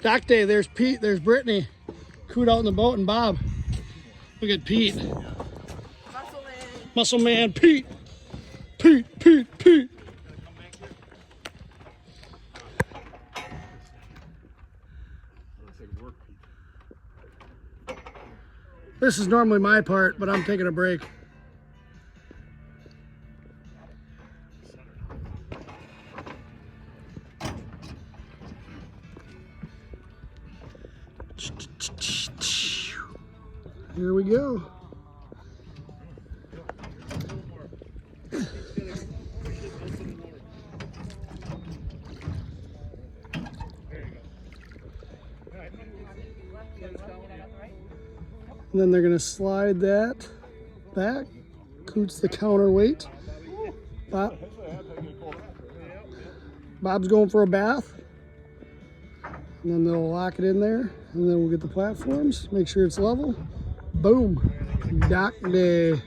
Dock day, there's Pete, there's Brittany. Coot out in the boat, and Bob. Look at Pete. Muscle man, Pete. Pete. This is normally my part, but I'm taking a break. Here we go. And then they're going to slide that back. Coot's the counterweight. Bob's going for a bath. And then they'll lock it in there. And then we'll get the platforms, make sure it's level. Boom. Dock day.